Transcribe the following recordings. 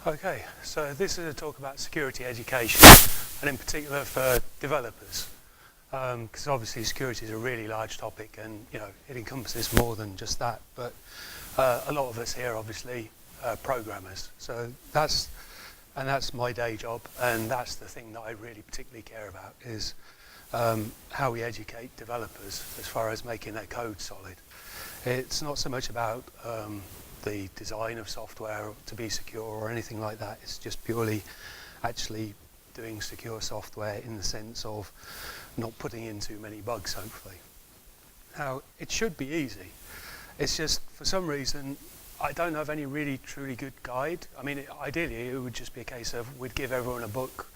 Okay, so this is a talk about security education, and in particular for developers, because obviously security is a really large topic, and it encompasses more than just that. But a lot of us here, obviously, are programmers. So that's my day job, and that's the thing that I really particularly care about is how we educate developers as far as making their code solid. It's not so much about the design of software to be secure or anything like that. It's just purely actually doing secure software in the sense of not putting in too many bugs, hopefully. Now, it should be easy. It's just, for some reason, I don't have any really truly good guide. I mean, ideally, it would just be a case of we'd give everyone a book,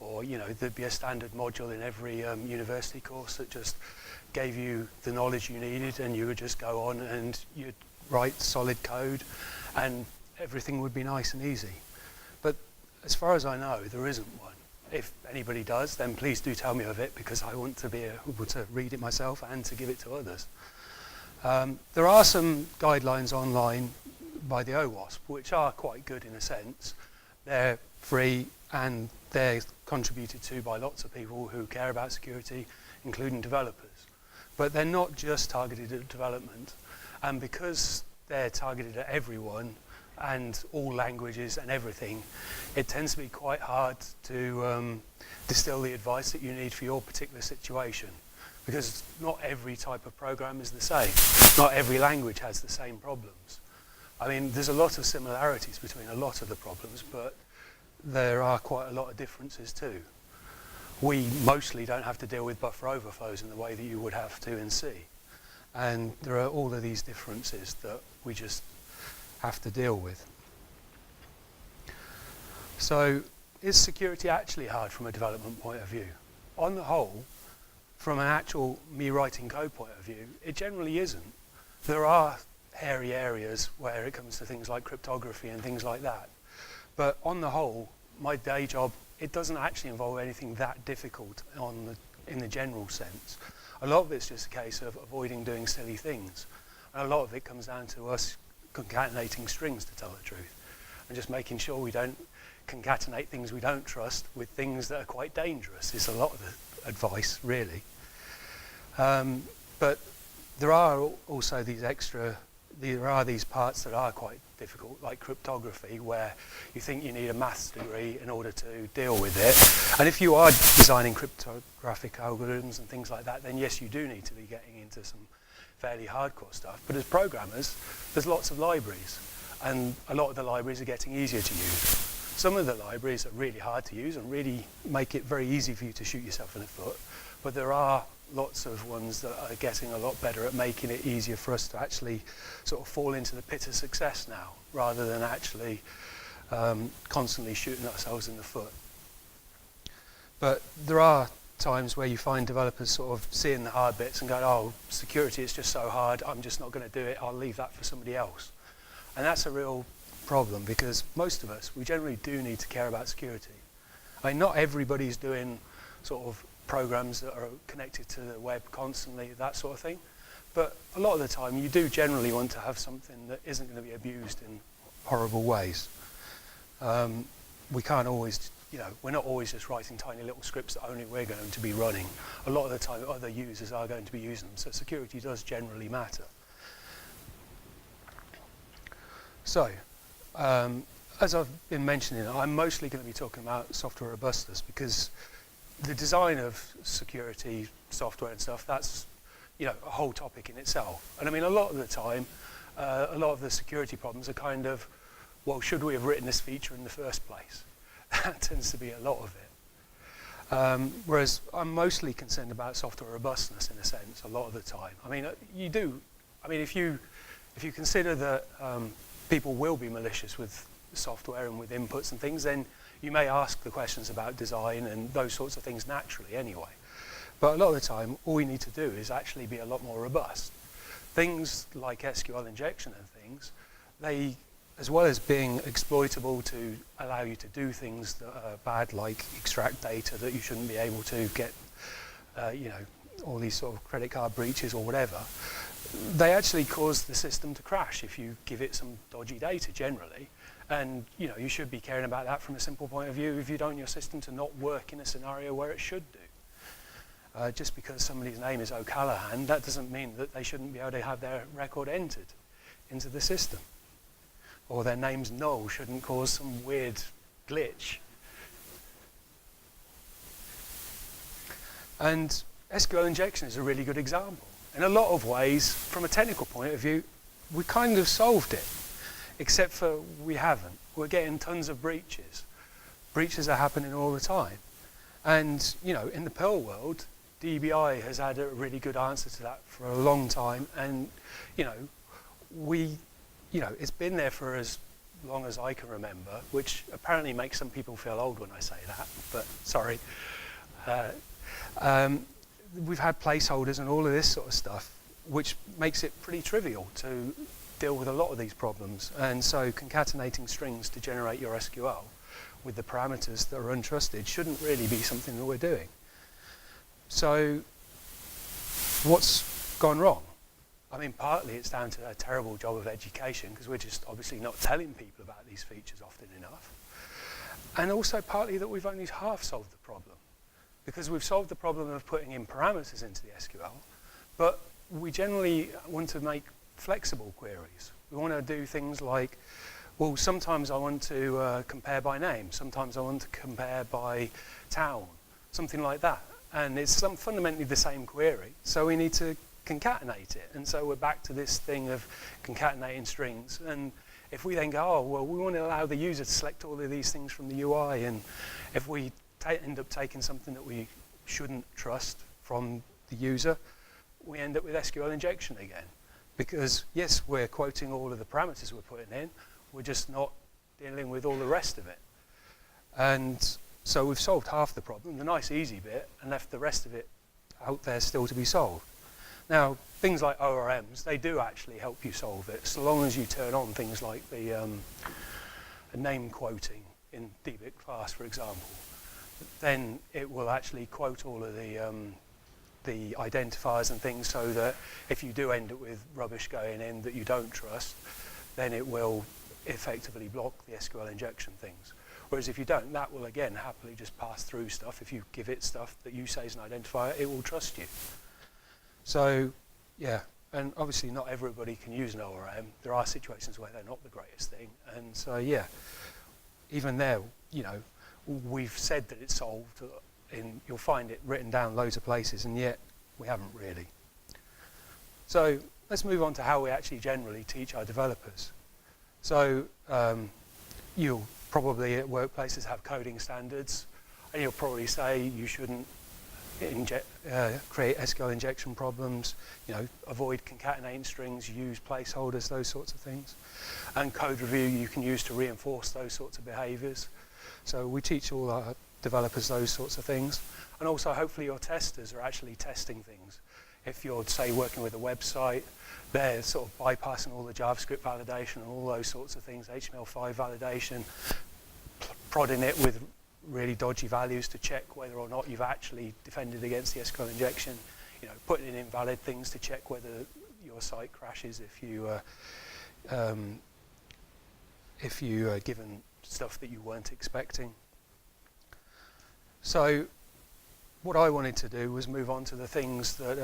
or there'd be a standard module in every university course that just gave you the knowledge you needed, and you would just go on and you'd write solid code and everything would be nice and easy. But as far as I know, there isn't one. If anybody does, then please do tell me of it, because I want to be able to read it myself and to give it to others. There are some guidelines online by the OWASP which are quite good in a sense. They're free and they're contributed to by lots of people who care about security, including developers. But they're not just targeted at development. And because they're targeted at everyone and all languages and everything, it tends to be quite hard to distill the advice that you need for your particular situation, because not every type of program is the same. Not every language has the same problems. I mean, there's a lot of similarities between a lot of the problems, but there are quite a lot of differences too. We mostly don't have to deal with buffer overflows in the way that you would have to in C. And there are all of these differences that we just have to deal with. So, is security actually hard from a development point of view? On the whole, from an actual me writing code point of view, it generally isn't. There are hairy areas where it comes to things like cryptography and things like that. But on the whole, my day job, it doesn't actually involve anything that difficult in the general sense. A lot of it's just a case of avoiding doing silly things. And a lot of it comes down to us concatenating strings, to tell the truth, and just making sure we don't concatenate things we don't trust with things that are quite dangerous is a lot of the advice, really. But there are also these parts that are quite difficult, like cryptography, where you think you need a maths degree in order to deal with it. And if you are designing cryptographic algorithms and things like that, then yes, you do need to be getting into some fairly hardcore stuff. But as programmers, there's lots of libraries, and a lot of the libraries are getting easier to use. Some of the libraries are really hard to use and really make it very easy for you to shoot yourself in the foot, but there are lots of ones that are getting a lot better at making it easier for us to actually sort of fall into the pit of success now, rather than actually constantly shooting ourselves in the foot. But there are times where you find developers sort of seeing the hard bits and going, oh, security is just so hard, I'm just not going to do it, I'll leave that for somebody else. And that's a real problem, because most of us, we generally do need to care about security. I mean, not everybody's doing sort of programs that are connected to the web constantly, that sort of thing. But a lot of the time, you do generally want to have something that isn't going to be abused in horrible ways. We can't always, we're not always just writing tiny little scripts that only we're going to be running. A lot of the time, other users are going to be using them, so security does generally matter. So, as I've been mentioning, I'm mostly going to be talking about software robustness, because the design of security software and stuff, that's a whole topic in itself. And I mean, a lot of the time, a lot of the security problems are kind of, well, should we have written this feature in the first place? That tends to be a lot of it. Whereas I'm mostly concerned about software robustness in a sense, a lot of the time. I mean, if you consider that people will be malicious with software and with inputs and things, then you may ask the questions about design and those sorts of things naturally anyway. But a lot of the time, all we need to do is actually be a lot more robust. Things like SQL injection and things, they, as well as being exploitable to allow you to do things that are bad, like extract data that you shouldn't be able to get, all these sort of credit card breaches or whatever, they actually cause the system to crash if you give it some dodgy data generally. And you should be caring about that from a simple point of view. If you don't want your system to not work in a scenario where it should do. Just because somebody's name is O'Callaghan, that doesn't mean that they shouldn't be able to have their record entered into the system. Or their name's Noel shouldn't cause some weird glitch. And SQL injection is a really good example. In a lot of ways, from a technical point of view, we kind of solved it. Except for we haven't. We're getting tons of breaches. Breaches are happening all the time. And, in the Perl world, DBI has had a really good answer to that for a long time. And, it's been there for as long as I can remember, which apparently makes some people feel old when I say that, but sorry. We've had placeholders and all of this sort of stuff, which makes it pretty trivial to deal with a lot of these problems. And so concatenating strings to generate your SQL with the parameters that are untrusted shouldn't really be something that we're doing. So what's gone wrong? I mean, partly it's down to a terrible job of education, because we're just obviously not telling people about these features often enough. And also partly that we've only half solved the problem, because we've solved the problem of putting in parameters into the SQL, but we generally want to make flexible queries. We want to do things like, well, sometimes I want to compare by name, sometimes I want to compare by town, something like that. And it's fundamentally the same query, so we need to concatenate it. And so we're back to this thing of concatenating strings. And if we then go, oh, well, we want to allow the user to select all of these things from the UI, and if we end up taking something that we shouldn't trust from the user, we end up with SQL injection again. Because, yes, we're quoting all of the parameters we're putting in, we're just not dealing with all the rest of it. And so we've solved half the problem, the nice easy bit, and left the rest of it out there still to be solved. Now, things like ORMs, they do actually help you solve it, so long as you turn on things like the name quoting in dbit class, for example. Then it will actually quote all of the identifiers and things, so that if you do end up with rubbish going in that you don't trust, then it will effectively block the SQL injection things. Whereas if you don't, that will again happily just pass through stuff. If you give it stuff that you say is an identifier, it will trust you. So, yeah, and obviously not everybody can use an ORM. There are situations where they're not the greatest thing. And so, yeah, even there, we've said that it's solved. You'll find it written down loads of places, and yet we haven't really. So let's move on to how we actually generally teach our developers. So you'll probably at workplaces have coding standards, and you'll probably say you shouldn't create SQL injection problems, avoid concatenating strings, use placeholders, those sorts of things. And code review you can use to reinforce those sorts of behaviors. So we teach all our developers those sorts of things. And also hopefully your testers are actually testing things. If you're, say, working with a website, they're sort of bypassing all the JavaScript validation and all those sorts of things, HTML5 validation, prodding it with really dodgy values to check whether or not you've actually defended against the SQL injection, putting in invalid things to check whether your site crashes if you are given stuff that you weren't expecting. So what I wanted to do was move on to the things that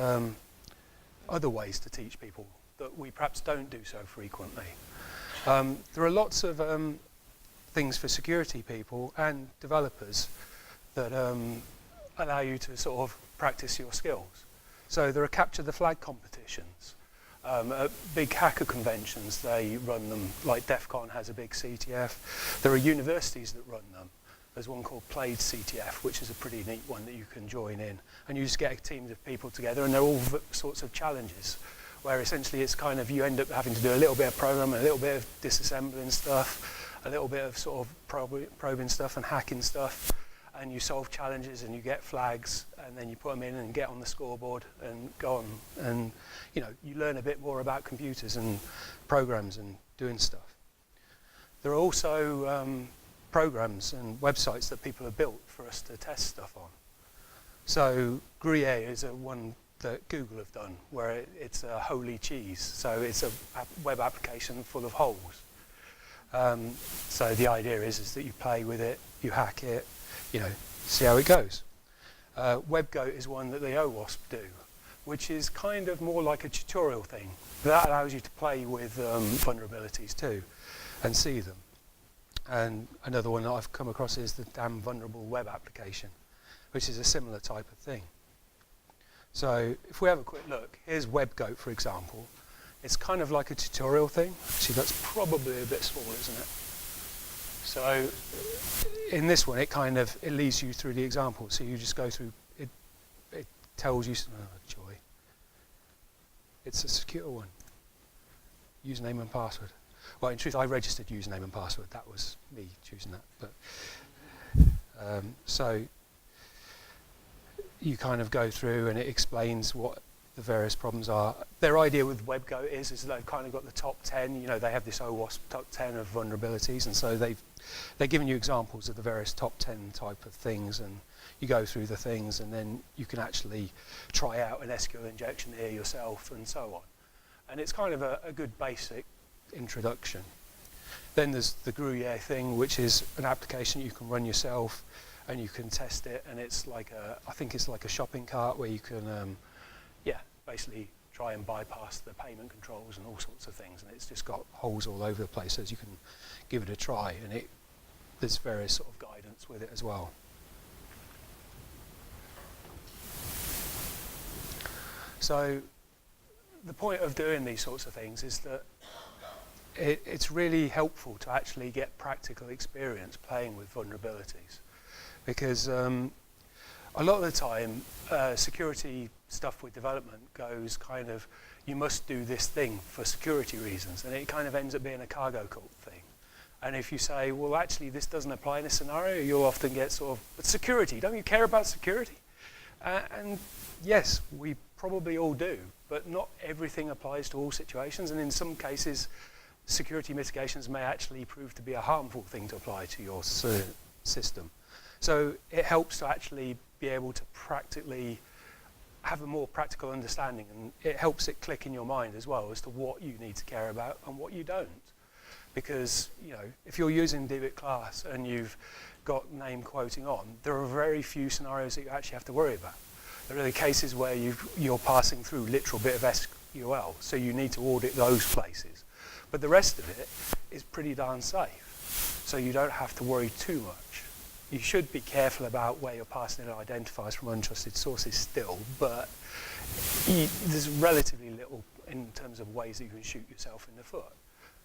other ways to teach people that we perhaps don't do so frequently. There are lots of things for security people and developers that allow you to sort of practice your skills. So there are capture the flag competitions. At big hacker conventions, they run them, like DEF CON has a big CTF. There are universities that run them. There's one called Played CTF, which is a pretty neat one that you can join in. And you just get a team of people together, and they're all sorts of challenges, where essentially it's kind of, you end up having to do a little bit of programming, a little bit of disassembling stuff, a little bit of sort of probing stuff and hacking stuff, and you solve challenges and you get flags, and then you put them in and get on the scoreboard and go on. And you learn a bit more about computers and programs and doing stuff. There are also programs and websites that people have built for us to test stuff on. So Gruyere is one that Google have done, where it's a holy cheese. So it's a web application full of holes. So the idea is that you play with it, you hack it, see how it goes. WebGoat is one that the OWASP do, which is kind of more like a tutorial thing. That allows you to play with vulnerabilities too and see them. And another one that I've come across is the Damn Vulnerable Web application, which is a similar type of thing. So if we have a quick look, here's WebGoat, for example. It's kind of like a tutorial thing. Actually, that's probably a bit small, isn't it? So in this one, it leads you through the example. So you just go through, it tells you, oh, joy. It's a secure one. Username and password. Well, in truth, I registered username and password. That was me choosing that. But so you kind of go through and it explains what the various problems are. Their idea with WebGoat is they've kind of got the top 10. They have this OWASP top 10 of vulnerabilities, and so they're giving you examples of the various top 10 type of things, and you go through the things, and then you can actually try out an SQL injection here yourself, and so on. And it's kind of a good basic introduction. Then there's the Gruyere thing, which is an application you can run yourself, and you can test it, and it's like I think it's like a shopping cart where you can basically try and bypass the payment controls and all sorts of things, and it's just got holes all over the place, so you can give it a try, and there's various sort of guidance with it as well. So the point of doing these sorts of things is that it's really helpful to actually get practical experience playing with vulnerabilities, because a lot of the time security stuff with development goes kind of, you must do this thing for security reasons, and it kind of ends up being a cargo cult thing. And if you say, well, actually this doesn't apply in this scenario, you'll often get sort of, but security, don't you care about security? And yes, we probably all do, but not everything applies to all situations, and in some cases security mitigations may actually prove to be a harmful thing to apply to your system. So it helps to actually be able to practically have a more practical understanding, and it helps it click in your mind as well as to what you need to care about and what you don't. Because if you're using dbit class and you've got name quoting on, there are very few scenarios that you actually have to worry about. There are the cases where you're passing through literal bit of SQL, so you need to audit those places. But the rest of it is pretty darn safe, so you don't have to worry too much. You should be careful about where you're passing in identifiers from untrusted sources still, but there's relatively little in terms of ways that you can shoot yourself in the foot.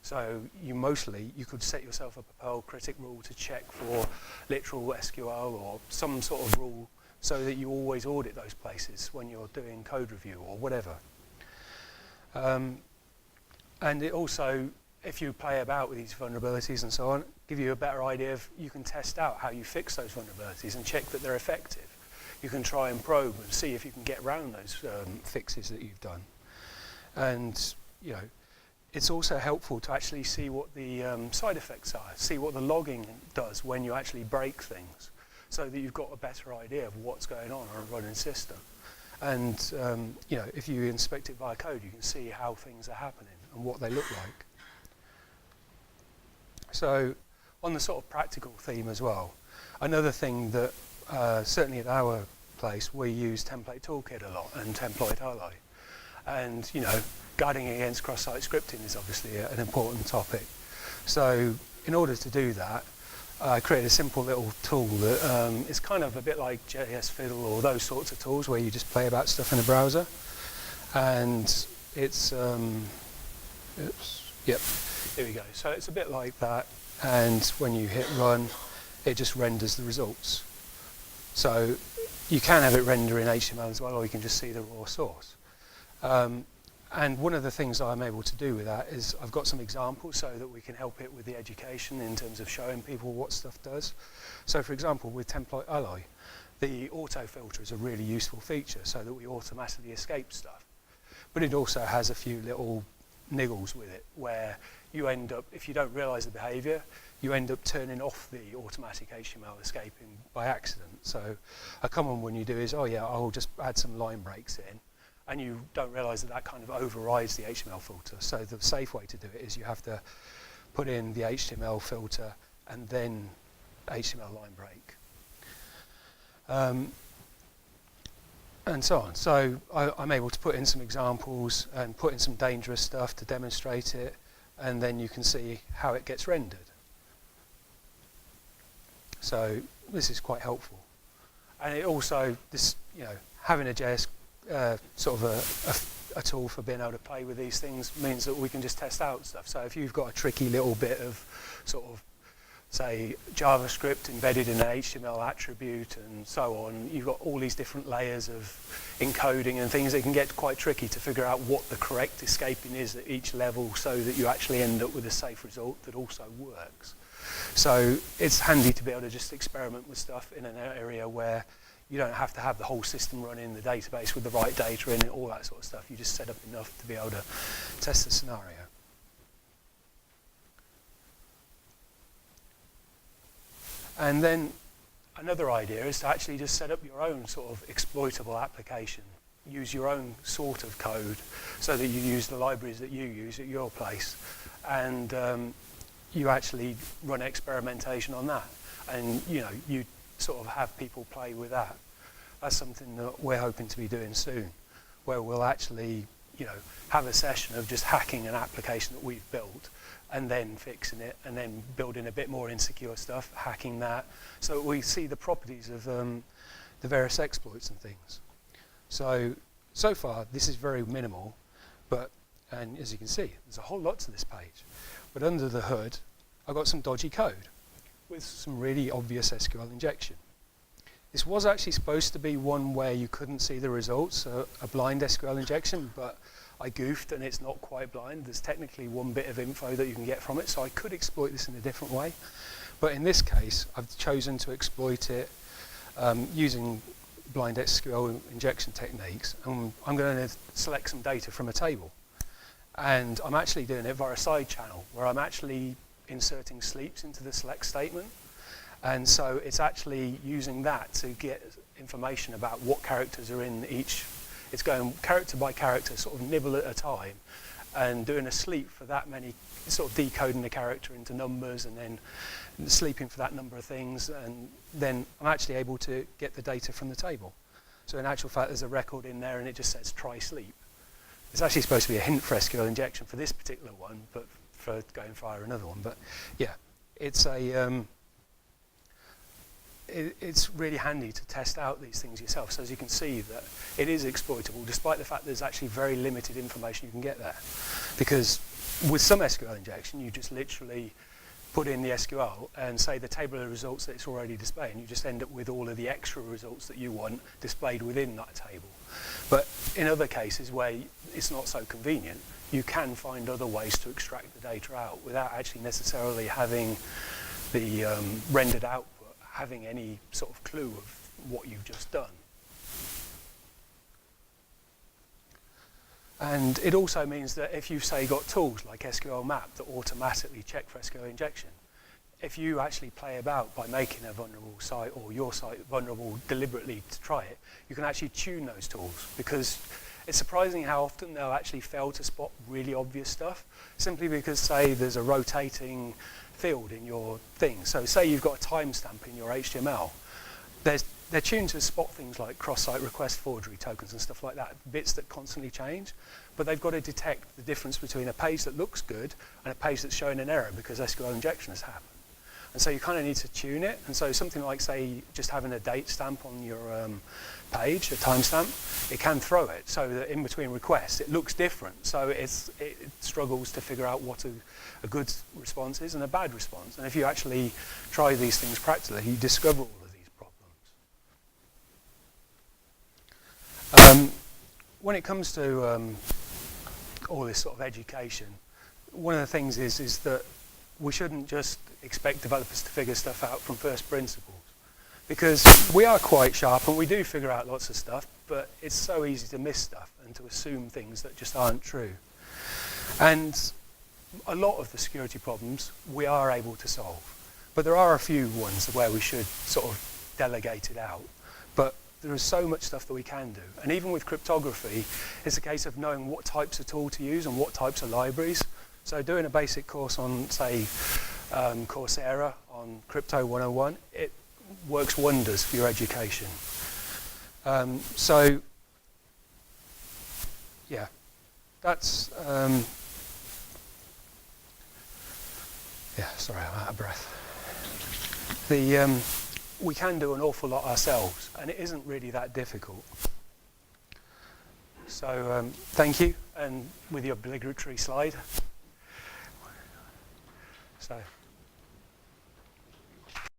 So you could set yourself up a Perl critic rule to check for literal SQL or some sort of rule so that you always audit those places when you're doing code review or whatever. And it also, if you play about with these vulnerabilities and so on, give you a better idea of, you can test out how you fix those vulnerabilities and check that they're effective. You can try and probe and see if you can get around those fixes that you've done. And it's also helpful to actually see what the side effects are, see what the logging does when you actually break things, so that you've got a better idea of what's going on a running system. And if you inspect it via code, you can see how things are happening and what they look like. So on the sort of practical theme as well, another thing that certainly at our place we use Template Toolkit a lot and Template Ally. And guarding against cross-site scripting is obviously an important topic. So in order to do that, I created a simple little tool that is kind of a bit like JS Fiddle or those sorts of tools where you just play about stuff in a browser. And it's, yep, here we go. So it's a bit like that, and when you hit run, it just renders the results. So you can have it render in HTML as well, or you can just see the raw source. And one of the things I'm able to do with that is I've got some examples so that we can help it with the education in terms of showing people what stuff does. So for example, with Template Ally, the auto filter is a really useful feature so that we automatically escape stuff. But it also has a few little niggles with it where you end up, if you don't realize the behavior, you end up turning off the automatic HTML escaping by accident. So a common one you do is, oh yeah, I'll just add some line breaks in, and you don't realize that that kind of overrides the HTML filter. So the safe way to do it is you have to put in the HTML filter, and then HTML line break. And so on. So I'm able to put in some examples and put in some dangerous stuff to demonstrate it, and then you can see how it gets rendered. So this is quite helpful. And it also, this, having a JS sort of a tool for being able to play with these things means that we can just test out stuff. So if you've got a tricky little bit of sort of, say, JavaScript embedded in an HTML attribute and so on, you've got all these different layers of encoding and things that can get quite tricky to figure out what the correct escaping is at each level so that you actually end up with a safe result that also works. So it's handy to be able to just experiment with stuff in an area where you don't have to have the whole system running in the database with the right data in it, all that sort of stuff. You just set up enough to be able to test the scenario. And then another idea is to actually just set up your own sort of exploitable application. Use your own sort of code so that you use the libraries that you use at your place. And you actually run experimentation on that. And you sort of have people play with that. That's something that we're hoping to be doing soon, where we'll actually have a session of just hacking an application that we've built and then fixing it, and then building a bit more insecure stuff, hacking that, so that we see the properties of the various exploits and things. So far, this is very minimal, and as you can see, there's a whole lot to this page. But under the hood, I've got some dodgy code with some really obvious SQL injection. This was actually supposed to be one where you couldn't see the results, a blind SQL injection, but I goofed and it's not quite blind. There's technically one bit of info that you can get from it, so I could exploit this in a different way. But in this case, I've chosen to exploit it using blind SQL injection techniques. And I'm going to select some data from a table. And I'm actually doing it via a side channel, where I'm actually inserting sleeps into the select statement. And so it's actually using that to get information about what characters are in each. It's going character by character, sort of nibble at a time, and doing a sleep for that many, sort of decoding the character into numbers and then sleeping for that number of things, and then I'm actually able to get the data from the table. So in actual fact, there's a record in there and it just says try sleep. It's actually supposed to be a hint for SQL injection for this particular one, but for going via another one. But yeah, it's a it's really handy to test out these things yourself. So as you can see, that it is exploitable, despite the fact there's actually very limited information you can get there. Because with some SQL injection, you just literally put in the SQL and say the table of results that it's already displaying. You just end up with all of the extra results that you want displayed within that table. But in other cases where it's not so convenient, you can find other ways to extract the data out without actually necessarily having the rendered output having any sort of clue of what you've just done. And it also means that if you've, say, got tools like SQL Map that automatically check for SQL injection, if you actually play about by making a vulnerable site or your site vulnerable deliberately to try it, you can actually tune those tools, because it's surprising how often they'll actually fail to spot really obvious stuff, simply because, say, there's a rotating field in your thing. So say you've got a timestamp in your HTML. They're tuned to spot things like cross-site request forgery tokens and stuff like that, bits that constantly change, but they've got to detect the difference between a page that looks good and a page that's showing an error because SQL injection has happened. And so you kind of need to tune it. And so something like, say, just having a date stamp on your page, a timestamp, it can throw it so that in between requests it looks different. So it struggles to figure out what a good response is and a bad response. And if you actually try these things practically, you discover all of these problems. When it comes to all this sort of education, one of the things is that we shouldn't just expect developers to figure stuff out from first principles, because we are quite sharp and we do figure out lots of stuff, but it's so easy to miss stuff and to assume things that just aren't true. And a lot of the security problems we are able to solve, but there are a few ones where we should sort of delegate it out. But there is so much stuff that we can do. And even with cryptography, it's a case of knowing what types of tool to use and what types of libraries. So doing a basic course on, say, Coursera on Crypto 101, it works wonders for your education. So, yeah, that's, yeah, sorry, I'm out of breath. We can do an awful lot ourselves, and it isn't really that difficult. So, thank you, and with the obligatory slide. So.